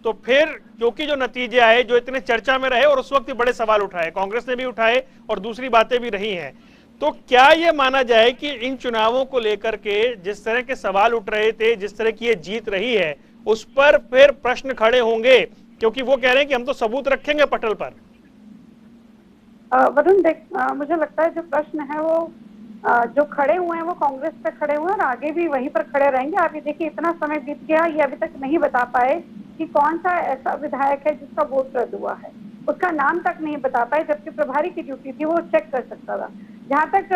तो फिर क्योंकि जो नतीजे आए, जो इतने चर्चा में रहे और उस वक्त बड़े सवाल उठाए, कांग्रेस ने भी उठाए और दूसरी बातें भी रही हैं, तो क्या ये माना जाए कि इन चुनावों को लेकर के जिस तरह के सवाल उठ रहे थे, जिस तरह की ये जीत रही है, उस पर फिर प्रश्न खड़े होंगे? क्योंकि वो कह रहे हैं कि हम तो सबूत रखेंगे पटल पर। वरुण देख, मुझे लगता है जो प्रश्न है वो जो खड़े हुए हैं वो कांग्रेस पे खड़े हुए हैं और आगे भी वहीं पर खड़े रहेंगे। आप ये देखिए, इतना समय बीत गया, ये अभी तक नहीं बता पाए कि कौन सा ऐसा विधायक है जिसका वोट रद्द हुआ है, उसका नाम तक नहीं बता पाए, जबकि प्रभारी की ड्यूटी थी, वो चेक कर सकता था। जहाँ तक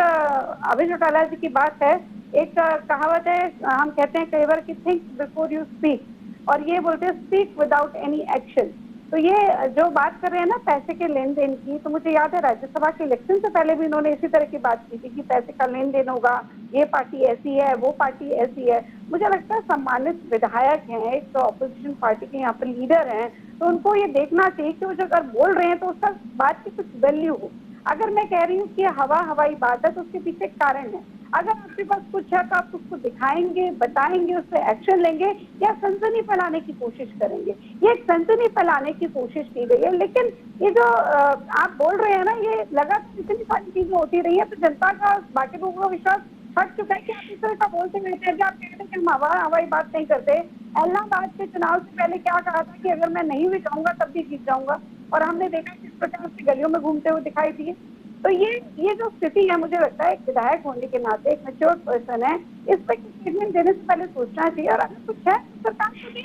अभय चौटाला जी की बात है, एक कहावत है, हम कहते हैं कई बार कि थिंक बिफोर यू स्पीक, और ये बोलते हैं स्पीक विदाउट एनी एक्शन। तो ये जो बात कर रहे हैं ना पैसे के लेन देन की, तो मुझे याद है राज्यसभा के इलेक्शन से पहले भी इन्होंने इसी तरह की बात की थी कि पैसे का लेन देन होगा, ये पार्टी ऐसी है, वो पार्टी ऐसी है। मुझे लगता है सम्मानित विधायक हैं, एक तो ऑपोजिशन पार्टी के यहाँ पर लीडर हैं, तो उनको ये देखना चाहिए कि वो जो अगर बोल रहे हैं तो उसका बात की कुछ वैल्यू हो। अगर मैं कह रही हूँ कि हवाई बात है तो उसके पीछे कारण है। अगर आपके पास कुछ है तो आप उसको दिखाएंगे, बताएंगे, उस पर एक्शन लेंगे, या सनसनी फैलाने की कोशिश करेंगे। ये एक सनसनी फैलाने की कोशिश की गई है, लेकिन ये जो आप बोल रहे हैं ना, ये लगातार इतनी सारी चीजें होती रही है, तो जनता का बाकी लोगों का विश्वास हट चुका है कि आप इस तरह का बोलते रहते हैं। आप कहते हैं कि हम हवाई बात नहीं करते। इलाहाबाद के चुनाव से पहले क्या कहा था कि अगर मैं नहीं भी जाऊंगा तब भी जीत जाऊंगा, और हमने देखा किस प्रकार से गलियों में घूमते हुए दिखाई दिए। तो ये जो स्थिति है, मुझे लगता है एक विधायक होने के नाते, एक मैच्योर पर्सन है, इस पर स्टेटमेंट देने से पहले सोचना चाहिए। और अगर कुछ है सरकार को भी,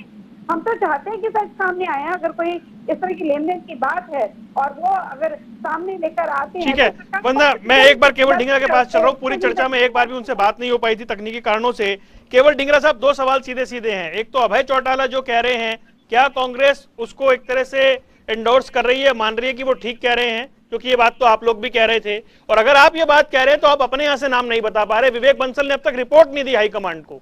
हम तो चाहते हैं कि सच सामने आए। अगर कोई इस तरह की लेन देन की बात है और वो अगर सामने लेकर आते हैं, ठीक है वंदना, मैं एक बार केवल ढींगरा के पास चल रहा हूँ। पूरी चर्चा में एक बार भी उनसे बात नहीं हो पाई थी तकनीकी कारणों से। केवल ढींगरा साहब, दो सवाल सीधे सीधे हैं। एक तो अभय चौटाला जो कह रहे हैं, क्या कांग्रेस उसको एक तरह से एंडोर्स कर रही है, मान रही है कि वो ठीक कह रहे हैं? क्योंकि ये बात तो आप लोग भी कह रहे थे, और अगर आप ये बात कह रहे हैं तो आप अपने यहां से नाम नहीं बता पा रहे। विवेक बंसल ने अब तक रिपोर्ट नहीं दी हाईकमांड को।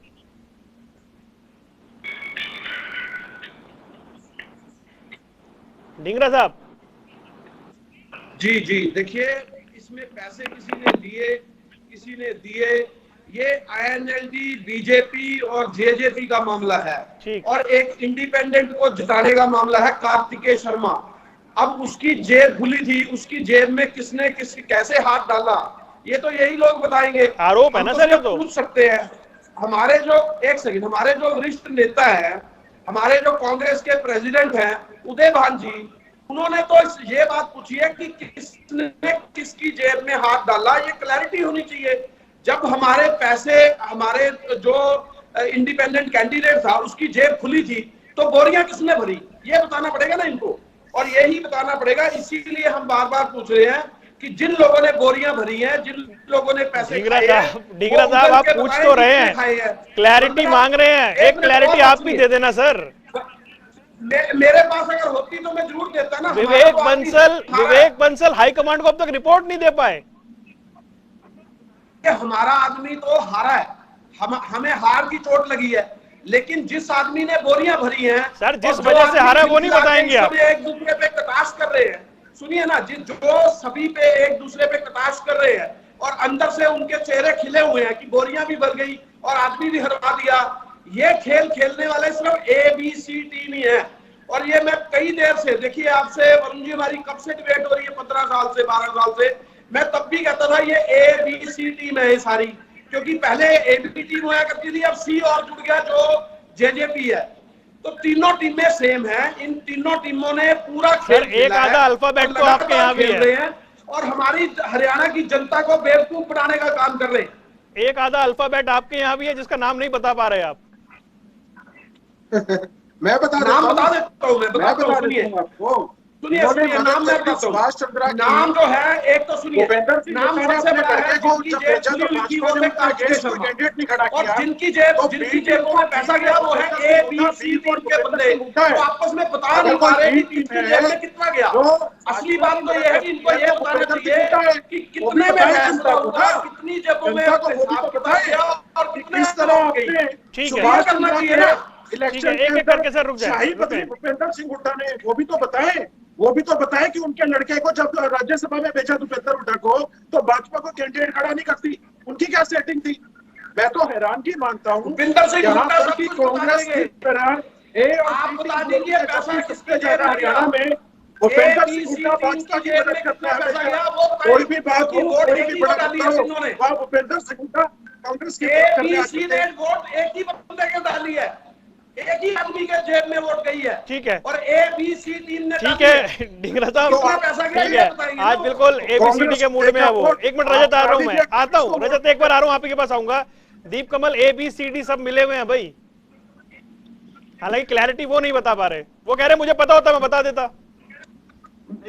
ढींगरा साहब जी देखिए, इसमें पैसे किसी ने लिए, किसी ने दिए, ये आईएनएलडी, बीजेपी और जेजेपी का मामला है, और एक इंडिपेंडेंट को जिताने का मामला है, कार्तिकेय शर्मा। अब उसकी जेब खुली थी, उसकी जेब में किसने कैसे हाथ डाला, ये तो यही लोग बताएंगे। आरोप है ना सर, ये तो पूछ सकते हैं। हमारे जो हमारे जो वरिष्ठ नेता है, हमारे जो कांग्रेस के प्रेसिडेंट हैं उदय भान जी, उन्होंने तो ये बात पूछी है कि किसने किसकी जेब में हाथ डाला, ये क्लैरिटी होनी चाहिए। जब हमारे पैसे, हमारे जो इंडिपेंडेंट कैंडिडेट था उसकी जेब खुली थी, तो बोरियां किसने भरी, ये बताना पड़ेगा ना इनको, और यही बताना पड़ेगा। इसीलिए हम बार बार पूछ रहे हैं कि जिन लोगों ने बोरियां भरी हैं, जिन लोगों ने पैसे ढींगरा साहब आप पूछ तो रहे हैं, क्लैरिटी मांग रहे हैं, एक क्लैरिटी आप भी दे देना सर। मेरे पास अगर होती तो मैं जरूर देता ना। विवेक बंसल हाईकमांड को अब तक रिपोर्ट नहीं दे पाए। हमारा आदमी तो हारा है, हमें हार की चोट लगी है, लेकिन जिस आदमी ने बोरियां भरी हैं सर, जिस वजह से हारा वो नहीं बताएंगे आप। एक दूसरे पे कटाक्ष कर रहे हैं, सुनिए ना, जो सभी पे एक दूसरे पे कटाक्ष कर रहे हैं और अंदर से उनके चेहरे खिले हुए हैं कि बोरियां भी भर गई और आदमी भी हरवा दिया। ये खेल खेलने वाले सिर्फ ABC टीम ही है। और ये मैं कई देर से, देखिए आपसे वरुण जी, हमारी कब से डिबेट हो रही है, 15 साल से, 12 साल से। मैं तब भी कहता था ये ABC टीम है सारी, क्योंकि पहले AB टीम हुआ करती थी, अब C और जुड़ गया जो JJP है। तो तीनों टीमें सेम हैं, इन तीनों टीमों ने पूरा खेल एक आधा अल्फाबेट तो आपके यहाँ भी है और हमारी हरियाणा की जनता को बेवकूफ बनाने का काम कर रहे हैं। एक आधा अल्फाबेट आपके यहाँ भी है जिसका नाम नहीं बता पा रहे आप। मैं बता देता हूँ, सुनिए नाम मैं बताता हूँ। नाम जो है, एक तो सुनिए, नाम सबसे बड़ा है और जिनकी जेबों में पैसा गया वो है ABC टीम के बंदे, तो आपस में बता नहीं पा रहे कि किसकी जेब में कितना गया। असली बात तो ये है कि इनको ये बताना चाहिए कि कितने में पैसा हुआ, कितनी जेबों में हिसाब किताब गया और कितने तरह गई। ठीक है, करना चाहिए ना इलेक्शन। एक करके सर रुक जाए। भूपेंद्र सिंह हुड्डा ने वो भी तो बताए कि उनके लड़के को जब राज्यसभा में भेजा भूपेंद्र हुड्डा को, तो भाजपा को कैंडिडेट खड़ा नहीं करती। उनकी क्या सेटिंग थी? मैं तो हैरानगी मानता हूँ कांग्रेस की तरह हरियाणा में भूपेंद्र सिंह हुड्डा भाजपा की मदद करता है। कोई भी बात हो, कोई भी बड़ा वहाँ भूपेंद्र सिंह हुड्डा कांग्रेस की वोट एक ही बंदे के डाली है, एक ही आदमी के जेब में वोट गई है। ठीक है, और ABC टीम ने, ठीक है ढींगरा साहब, ठीक है, आज बिल्कुल ABCD के मूड में है वो। एक मिनट रजत, आ रहा हूँ, मैं आता हूँ रजत, एक बार आ रहा हूँ, आप ही के पास आऊंगा। दीप कमल, ABCD सब मिले हुए हैं भाई, हालांकि क्लैरिटी वो नहीं बता पा रहे। वो कह रहे मुझे पता होता मैं बता देता।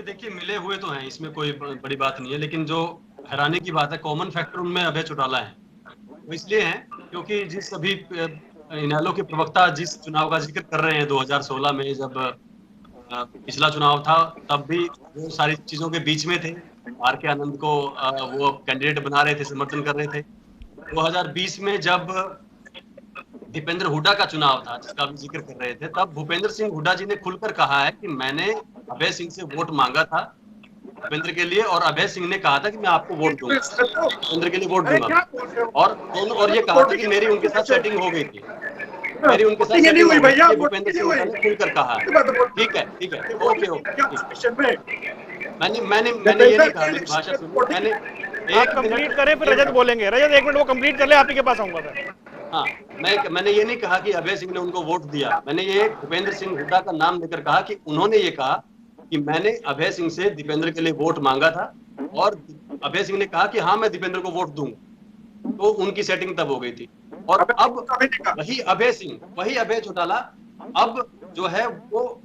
देखिए मिले हुए तो हैं, इसमें कोई बड़ी बात नहीं है, लेकिन जो हैरानी की बात है, कॉमन फैक्टर उनमें अभय चौटाला है। वो इसलिए है क्योंकि जिस अभी इनेलो के प्रवक्ता जिस चुनाव का जिक्र कर रहे हैं 2016 में, जब पिछला चुनाव था, तब भी वो सारी चीजों के बीच में थे। RK आनंद को वो कैंडिडेट बना रहे थे, समर्थन कर रहे थे। 2020 में जब दीपेंद्र हुड्डा का चुनाव था, जिसका भी जिक्र कर रहे थे, तब भूपेंद्र सिंह हुड्डा जी ने खुलकर कहा है कि मैंने अभय सिंह से वोट मांगा था भूपेंद्र के लिए, और अभय सिंह ने कहा था कि मैं आपको वोट दूंगा, भूपेंद्र के लिए वोट दूंगा। और ये कहा था कि मेरी उनके साथ सेटिंग हो गई थी, मेरी उनके साथ सेटिंग हो गई थी। भूपेंद्र सिंह ने खुलकर कहा है। ठीक है, ठीक है, ओके। मैंने ये नहीं कहा, मेरी भाषा सुनो, मैंने एक कंप्लीट करें फिर रजत बोलेंगे। रजत एक मिनट वो कंप्लीट कर ले, आप ही के पास आऊंगा मैं। हाँ, मैंने ये नहीं कहा कि अभय सिंह ने उनको वोट दिया। मैंने ये भूपेंद्र सिंह हुड्डा का नाम लेकर कहा कि उन्होंने ये कहा कि मैंने अभय सिंह से दीपेंद्र के लिए वोट मांगा था, और अभय सिंह ने कहा कि हाँ मैं दीपेंद्र को वोट दूंगा। तो उनकी सेटिंग तब हो गई थी। और अब वही अभय सिंह, वही अभय चौटाला अब जो है वो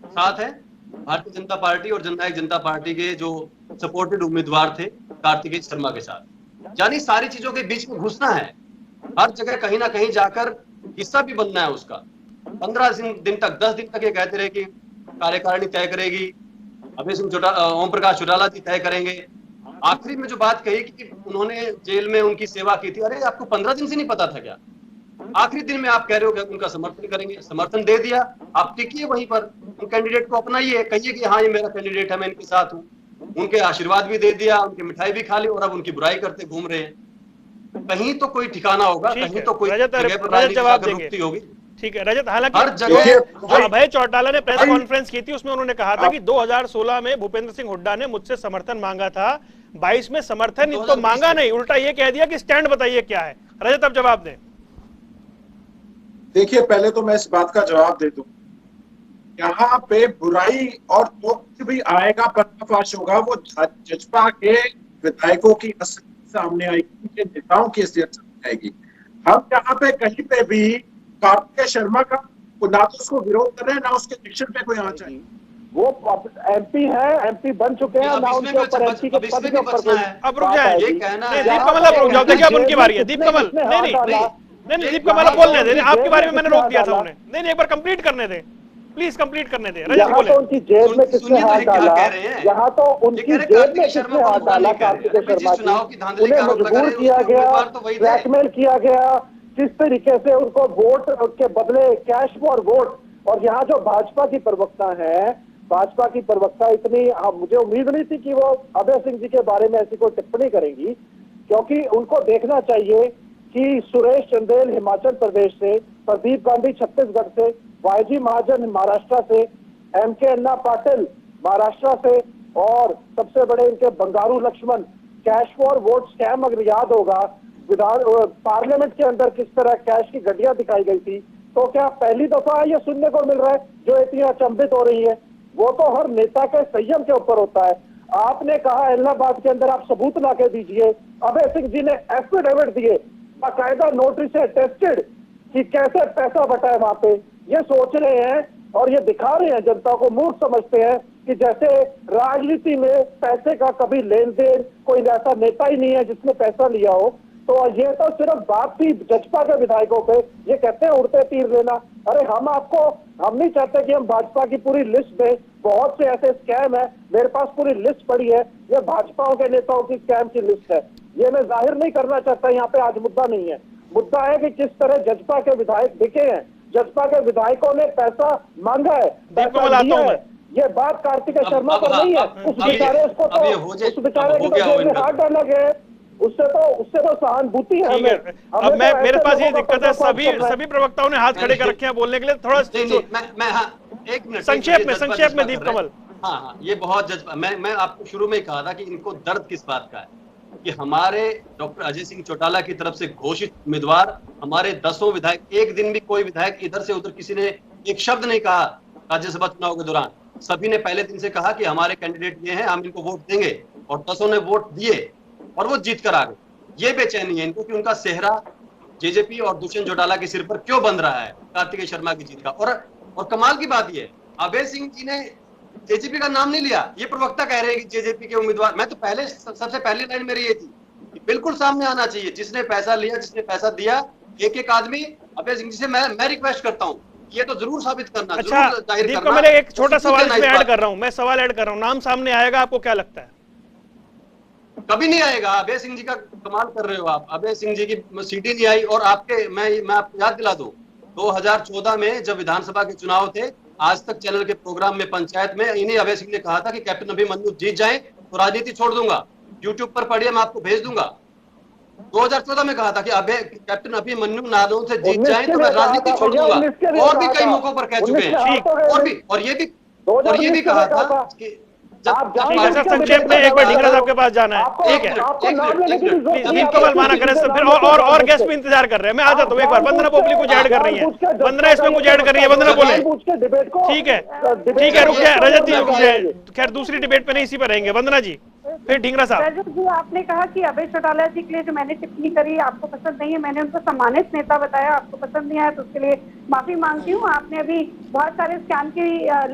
साथ है भारतीय जनता पार्टी और जननायक जनता पार्टी के जो सपोर्टेड उम्मीदवार थे कार्तिकेय शर्मा के साथ। यानी सारी चीजों के बीच में घुसना है, हर जगह कहीं ना कहीं जाकर हिस्सा भी बनना है उसका। 15 दिन तक, 10 दिन तक ये कहते रहे कि कार्यकारिणी तय करेगी, अभय सिंह ओम प्रकाश चौटाला जी तय करेंगे। आखिरी में जो बात कही कि उन्होंने जेल में उनकी सेवा की थी, अरे आपको 15 दिन से नहीं पता था क्या? आखिरी दिन में आप कह रहे हो कि उनका समर्थन करेंगे, समर्थन दे दिया, आप टिकिए वहीं पर, उन कैंडिडेट को अपनाइए, कहिए कि हाँ ये मेरा कैंडिडेट है, मैं इनके साथ हूँ। उनके आशीर्वाद भी दे दिया, उनकी मिठाई भी खा ली, और अब उनकी बुराई करते घूम रहे हैं। कहीं तो कोई ठिकाना होगा, कहीं तो कोई जवाब देंगे होगी। ठीक है रजत, हालांकि जो अभय चौटाला ने प्रेस कॉन्फ्रेंस की थी उसमें उन्होंने कहा था कि 2016 में भूपेंद्र सिंह हुड्डा ने मुझसे समर्थन मांगा था, 22 में समर्थन तो मांगा नहीं, उल्टा ये कह दिया कि स्टैंड बताइए क्या है। रजत अब जवाब दें। देखिए पहले तो मैं इस बात का जवाब दे दूं, यहाँ पे बुराई और जो कुछ भी आएगा पर्दाफाश होगा वो जजपा के विधायकों की सामने आएगी, उनके नेताओं की हैसियत सामने आएगी। हम यहाँ पे कहीं पे भी कार्तिकेय शर्मा का ना तो उसको विरोध कर रहे हैं, ना उसके इलेक्शन पे कोई आना चाहिए। वो MP है, MP बन चुके हैं, ना उनके ऊपर MP के पद के ऊपर। अब रुक जाए, दीप कमल अब रुक जाओ, देखिए अब उनकी बारी है। दीप कमल नहीं, दीप कमल बोलने दे, आपके बारे में मैंने रोक दिया था उन्हें। नहीं, एक बार कंप्लीट करने दे, प्लीज कंप्लीट करने दे। रजत बोले। तो उनकी जेब में किसने हाथ डाला, यहाँ तो उनकी जेब में किसने हाथ डाला कार्तिकेय शर्मा जी, उन्हें मजबूर किया गया, ब्लैकमेल किया गया, किस तरीके से उनको वोट के बदले कैश फॉर वोट। और यहाँ जो भाजपा की प्रवक्ता है, भाजपा की प्रवक्ता इतनी, मुझे उम्मीद नहीं थी कि वो अभय सिंह जी के बारे में ऐसी कोई टिप्पणी करेंगी, क्योंकि उनको देखना चाहिए कि सुरेश चंदेल हिमाचल प्रदेश से, प्रदीप गांधी छत्तीसगढ़ से, YG महाजन महाराष्ट्र से, MK अन्ना पाटिल महाराष्ट्र से, और सबसे बड़े इनके Bangaru Laxman cash for vote scam, अगर याद होगा पार्लियामेंट के अंदर किस तरह कैश की गड्डियां दिखाई गई थी, तो क्या पहली दफा ये सुनने को मिल रहा है जो इतनी अचंभित हो रही है? वो तो हर नेता के संयम के ऊपर होता है। आपने कहा इलाहाबाद के अंदर आप सबूत ला के दीजिए, अभय सिंह जी ने एफिडेविट दिए, बाकायदा नोटरी से टेस्टेड कि कैसे पैसा बटा है वहां पे, ये सोच रहे हैं और ये दिखा रहे हैं, जनता को मूर्ख समझते हैं कि जैसे राजनीति में पैसे का कभी लेन देन कोई ऐसा नेता ही नहीं है जिसने पैसा लिया हो। तो ये तो सिर्फ बात थी जजपा के विधायकों पे, ये कहते हैं उड़ते तीर लेना। अरे हम नहीं चाहते कि हम भाजपा की पूरी लिस्ट दें, बहुत से ऐसे स्कैम है, मेरे पास पूरी लिस्ट पड़ी है, ये भाजपाओं के नेताओं की स्कैम की लिस्ट है, ये मैं जाहिर नहीं करना चाहता, यहाँ पे आज मुद्दा नहीं है। मुद्दा है कि किस तरह जजपा के विधायक दिखे हैं, जजपा के विधायकों ने पैसा मांगा है, पैसा लिया है, ये बात कार्तिकेय शर्मा पर नहीं है। उस बेचारे को तो उस बेचारे को जेल में हाथ डाला गया है, उससे तो सहानुभूति है हमें। अब मेरे पास ये दिक्कत है, सभी प्रवक्ताओं ने हाथ खड़े कर रखे हैं बोलने के लिए, थोड़ा एक मिनट संक्षेप में दीप कमल। हाँ, ये बहुत जज्बा, मैं आपको शुरू में ही कहा था कि इनको दर्द किस बात का है कि हमारे डॉक्टर अजय सिंह चौटाला की तरफ से घोषित उम्मीदवार, हमारे 10 विधायक, एक दिन भी कोई विधायक इधर से उधर किसी ने एक शब्द नहीं कहा राज्यसभा चुनाव के दौरान। सभी ने पहले दिन से कहा कि हमारे कैंडिडेट ये हैं, हम इनको वोट देंगे, और 10 ने वोट दिए और वो जीत कर आ गए। ये बेचैनी है इनको कि उनका सेहरा जेजेपी और दुष्यंत चौटाला के सिर पर क्यों बंध रहा है कार्तिकेय शर्मा की जीत का। और कमाल की बात ये, अभय सिंह जी ने जेजेपी का नाम नहीं लिया, ये प्रवक्ता कह रहे हैं कि जेजेपी के उम्मीदवार। मैं तो सबसे पहली लाइन मेरी ये थी कि बिल्कुल सामने आना चाहिए, जिसने पैसा लिया, जिसने पैसा दिया, एक आदमी। अभय सिंह जी से मैं रिक्वेस्ट करता हूँ, ये तो जरूर साबित करना। अच्छा दीप कमल, एक छोटा सवाल इसमें ऐड कर रहा हूँ, मैं सवाल ऐड कर रहा हूँ, नाम सामने आएगा आपको क्या लगता है? कभी नहीं आएगा। अभय सिंह जी का कमाल कर रहे हो आप, अभय सिंह जी की सीटी नहीं आई। और आपके मैं आपको याद दिला दूं, 2014 में जब विधानसभा के चुनाव थे, आज तक चैनल के प्रोग्राम में पंचायत में इन्हीं अभय सिंह ने कहा था कि कैप्टन अभिमन्यु जीत जाए तो राजनीति छोड़ दूंगा। यूट्यूब पर पढ़िए, मैं आपको भेज दूंगा। 2014 में कहा था कि कैप्टन अभिमन्यु नादों से जीत जाए तो मैं राजनीति छोड़ दूंगा। और भी कई मौकों पर कह चुके हैं, और ये भी कहा था कि संक्षेप में एक बार ढींगरा साहब के पास जाना है। ठीक है, दीप कमल माना करें फिर और गेस्ट भी इंतजार कर रहे हैं। मैं आ जाता हूँ एक बार। वंदना पोपली कुछ ऐड कर रही है, वंदना इसमें कुछ ऐड कर रही है, वंदना बोले। ठीक है रुक जाए रजत जी, रुक जाए। खैर दूसरी डिबेट पे नहीं, इसी पर रहेंगे। वंदना जी फिर ढींगरा साहब। रजत जी, आपने कहा कि अभय चौटाला जी के लिए जो मैंने टिप्पणी करी आपको पसंद नहीं है, मैंने उनको सम्मानित नेता बताया, आपको पसंद नहीं आया तो उसके लिए माफी मांगती हूँ। आपने अभी बहुत सारे स्कैम की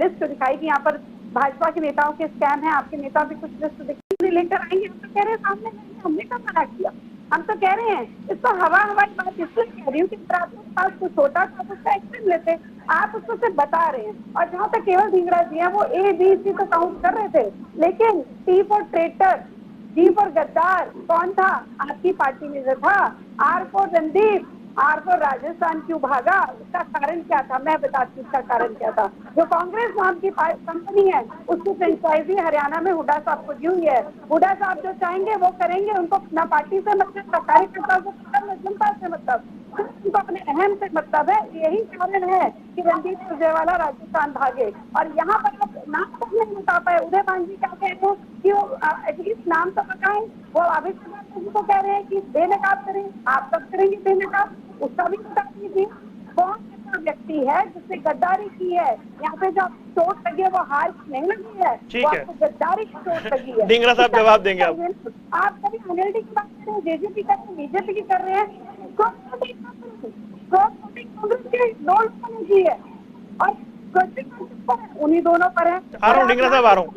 लिस्ट दिखाई कि यहाँ पर भाजपा के नेताओं के स्कैम है, आपके नेता भी कुछ लिस्ट लेकर आएंगे। हम तो कह रहे हैं सामने, हमने कब मना किया? हम तो कह रहे हैं, इसको हवाई बात इसलिए कह रही हूँ कि आपके पास कुछ छोटा सा उसका एक्शन लेते, आप उसको सिर्फ बता रहे हैं। और जहाँ तक केवल ढींगरा जी है, वो ABC को काउंट कर रहे थे, लेकिन T for traitor, G for गद्दार कौन था? आपकी पार्टी में जो था। R for Randeep, R for Rajasthan क्यों भागा? उसका कारण क्या था? मैं बताती हूँ उसका कारण क्या था। जो कांग्रेस नाम की कंपनी है, उसकी फ्रेंचाइजी हरियाणा में हुड्डा साहब को दी हुई है। हुड्डा साहब जो चाहेंगे वो करेंगे, उनको ना पार्टी से मतलब, ना कार्यकर्ता से मतलब, ना जनता से मतलब, उनको अपने अहम से मतलब है। यही कारण है कि रणदीप सुरजेवाला राजस्थान भागे। और यहाँ पर आप नाम तक नहीं बता पाए। उदय भान जी क्या कहते हैं कि वो एटलीस्ट नाम तो बताएं। वो अभी को कह रहे हैं कि बेनकाब करें, आप सब करेंगे बेनकाब, उसका भी बता दीजिए। कौन ऐसा व्यक्ति है जिसने गद्दारी की है? यहाँ पे जो चोट लगी है वो हार नहीं लगी है, ठीक है, गद्दारी की चोट लगी है। ढींगरा साहब जवाब देंगे आप। कभी NLD की बात कर रहे हैं, JJP कर रहे हैं, BJP की कर रहे हैं, कांग्रेस के 2 लोगों ने की है और उन्हीं दोनों पर है। आ रहा हूँ ढींगरा साहब, आ रहा हूँ।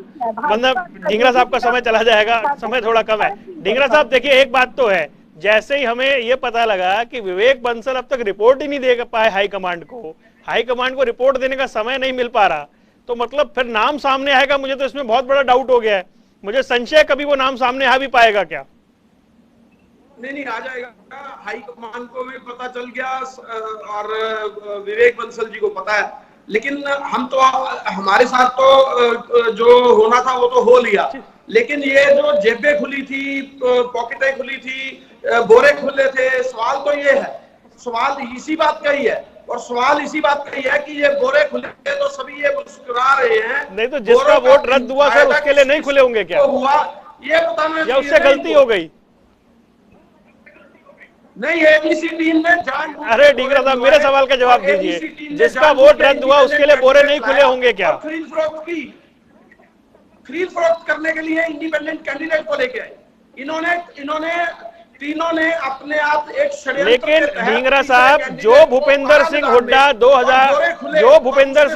मतलब ढींगरा साहब का समय चला जाएगा, समय थोड़ा कम है। ढींगरा साहब देखिए, एक बात तो है, जैसे ही हमें ये पता लगा कि विवेक बंसल अब तक रिपोर्ट ही नहीं दे पाए हाईकमांड को रिपोर्ट देने का समय नहीं मिल पा रहा, तो मतलब फिर नाम सामने आएगा। मुझे तो इसमें बहुत बड़ा डाउट हो गया है, मुझे संशय कभी वो नाम सामने आ भी पाएगा क्या? नहीं आ जाएगा। हाईकमान को भी पता चल गया और विवेक बंसल जी को पता है, लेकिन हम तो, हमारे साथ तो जो होना था वो तो हो लिया। लेकिन ये जो जेबें खुली थी, पॉकेटें खुली थी, बोरे खुले थे, सवाल तो ये है, सवाल इसी बात का ही है। और सवाल इसी बात का ही है कि ये बोरे खुले तो सभी ये मुस्कुरा रहे हैं। नहीं तो जिसका वोट रद्द हुआ सर उसके लिए नहीं खुले होंगे क्या? हुआ ये बताना या उससे गलती हो गई? नहीं, एबीसी टीम ने जान। अरे डींगरा साहब मेरे सवाल का जवाब दीजिए, जिसका वोट रद्द हुआ उसके लिए बोरे नहीं खुले होंगे क्या? खरीद फरोख्त करने के लिए इंडिपेंडेंट कैंडिडेट को लेके आए। इन्होंने तीनों ने अपने आप एक षड्यंत्र। लेकिन डींगरा साहब जो भूपेंद्र सिंह हुड्डा भूपेंद्र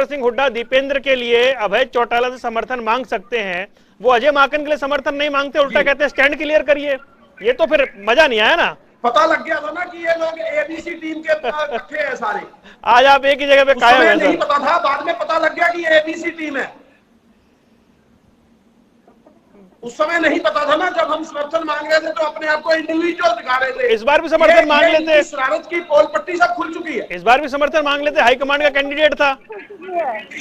सिंह हुड्डा दीपेंद्र के लिए अभय चौटाला से समर्थन मांग सकते हैं, वो अजय माकन के लिए समर्थन नहीं मांगते, उल्टा कहते हैं स्टैंड क्लियर करिए। ये तो फिर मजा नहीं आया ना। पता लग गया था ना कि ये लोग एबीसी टीम के इकट्ठे हैं सारे। आज आप एक ही जगह पे कायम हैं। नहीं पता था, बाद में पता लग गया कि ये एबीसी टीम है। उस समय नहीं पता था ना, जब हम समर्थन मांग रहे थे तो अपने आप को इंडिविजुअल दिखा रहे थे। इस बार भी समर्थन मांग लेते। शरारत की पोल पट्टी सब खुल चुकी है। इस बार भी समर्थन मांग लेते, हाईकमांड का कैंडिडेट था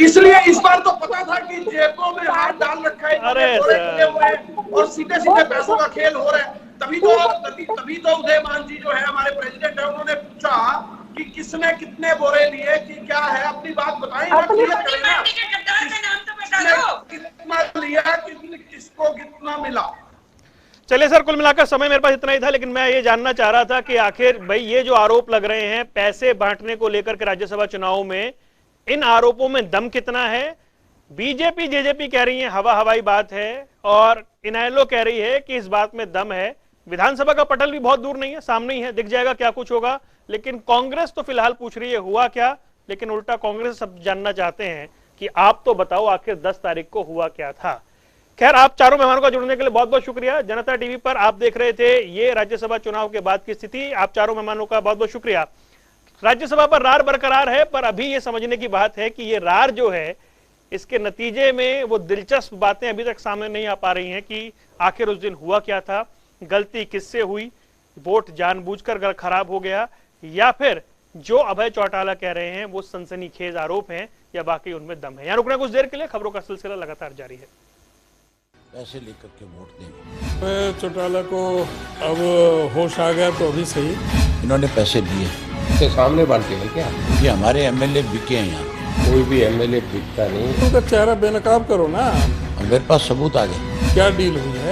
इसलिए इस बार तो पता था कि जेबों में हाथ डाल रखा है। और सीधे सीधे पैसों का खेल हो रहा है। तभी तो उदयमान जी जो है हमारे प्रेसिडेंट है, उन्होंने पूछा कि किसने कितने बोरे लिए, कि क्या है, अपनी बात बताएं ना, क्लियर करें ना, कितना लिया, किसको कितना मिला। चलिए सर, कुल मिलाकर समय मेरे पास इतना ही था, लेकिन मैं ये जानना चाह रहा था कि आखिर भाई ये जो आरोप लग रहे हैं पैसे बांटने को लेकर के राज्यसभा चुनाव में, इन आरोपों में दम कितना है? बीजेपी जेजेपी कह रही है हवा हवाई बात है, और इनेलो कह रही है कि इस बात में दम है। विधानसभा का पटल भी बहुत दूर नहीं है, सामने ही है, दिख जाएगा क्या कुछ होगा। लेकिन कांग्रेस तो फिलहाल पूछ रही है हुआ क्या, लेकिन उल्टा कांग्रेस सब जानना चाहते हैं कि आप तो बताओ आखिर 10 तारीख को हुआ क्या था। खैर, आप चारों मेहमानों का जुड़ने के लिए बहुत बहुत शुक्रिया। जनता टीवी पर आप देख रहे थे ये राज्यसभा चुनाव के बाद की स्थिति। आप चारों मेहमानों का बहुत बहुत शुक्रिया। राज्यसभा पर रार बरकरार है, पर अभी ये समझने की बात है कि ये रार जो है इसके नतीजे में वो दिलचस्प बातें अभी तक सामने नहीं आ पा रही हैं कि आखिर उस दिन हुआ क्या था, गलती किससे हुई, वोट जानबूझकर खराब हो गया, या फिर जो अभय चौटाला कह रहे हैं वो सनसनीखेज आरोप हैं, या बाकी उनमें दम है। यहाँ रुकना कुछ देर के लिए, खबरों का सिलसिला लगातार जारी है। पैसे लेकर के वोट देंगे। अभय चौटाला को अब होश आ गया तो अभी सही। इन्होंने पैसे लिए के सामने बांटे हैं क्या? ये हमारे एमएलए बिके हैं यहाँ। कोई भी एमएलए बिकता नहीं। उनका चेहरा बेनकाब करो ना। मेरे पास सबूत आ गए। क्या डील हुई है?